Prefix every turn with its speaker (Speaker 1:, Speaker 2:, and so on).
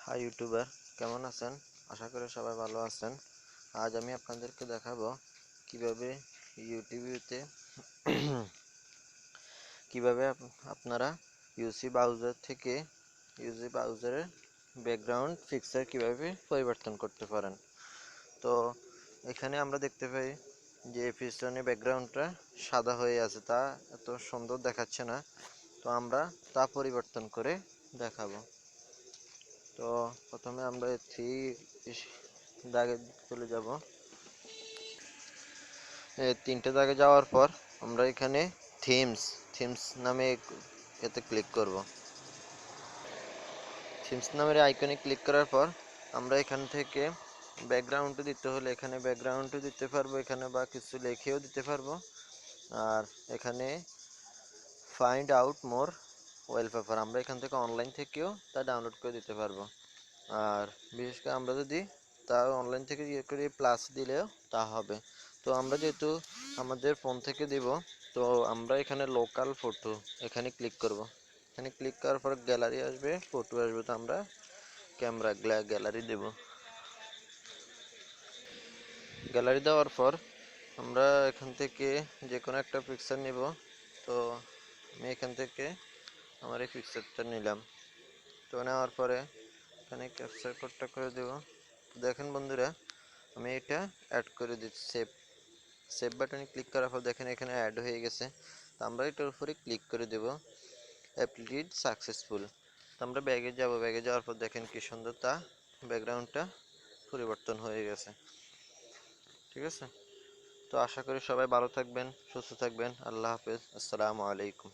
Speaker 1: High YouTuber, কেমন আছেন? আশা করি সবাই ভালো আছেন। আজ আমি আপনাদেরকে দেখাবো কিভাবে ইউটিউবে কিভাবে আপনারা ইউসি ব্রাউজারের ব্যাকগ্রাউন্ড পিকচার কিভাবে পরিবর্তন করতে পারেন। তো এখানে আমরা দেখতে পাই যে পিছনে ব্যাকগ্রাউন্ডটা সাদা হয়ে আছে, তা এত সুন্দর দেখাচ্ছে না। তো আমরা তা পরিবর্তন করে দেখাবো। তো প্রথমে আমরা থ্রি দাগে চলে যাব। তিনটে দাগে যাওয়ার পর আমরা এখানে থিমস নামে এতে ক্লিক করব। থিমস নামের আইকনে ক্লিক করার পর আমরা এখান থেকে ব্যাকগ্রাউন্ডে দিতে হলে এখানে ব্যাকগ্রাউন্ডে দিতে পারবো, এখানে বা কিছু লিখেও দিতে পারবো। আর এখানে ফাইন্ড আউট মোর ওয়ালপেপার আমরা এখান থেকে অনলাইন থেকেও তা ডাউনলোড করে দিতে পারবো। আর বিশেষ করে আমরা যদি তা অনলাইন থেকে ইয়ে করে প্লাস দিলেও তা হবে। তো আমরা যেহেতু আমাদের ফোন থেকে দিব, তো আমরা এখানে লোকাল ফটো এখানে ক্লিক করব। এখানে ক্লিক করার পর গ্যালারি আসবে, ফটো আসবে, তো আমরা ক্যামেরা গ্যালারি দেব। গ্যালারি দেওয়ার পর আমরা এখান থেকে যে কোনো একটা পিকচার নিব। তো আমি এখান থেকে আমার এই পিকচারটা নিলাম। তো নেওয়ার পরে এখানে ক্যাপচার কোডটা করে দেব। দেখেন বন্ধুরা, আমি এটা অ্যাড করে দিচ্ছি। সেভ বাটনে ক্লিক করার পর দেখেন এখানে অ্যাড হয়ে গেছে। তো আমরা এটার উপরে ক্লিক করে দেব, অ্যাপ্লিকেড সাকসেসফুল। তো আমরা ব্যাগে যাব, ব্যাগে যাওয়ার পর দেখেন কি সুন্দর তা ব্যাকগ্রাউন্ডটা পরিবর্তন হয়ে গেছে। ঠিক আছে, তো আশা করি সবাই ভালো থাকবেন, সুস্থ থাকবেন। আল্লাহ হাফেজ, আসসালামু আলাইকুম।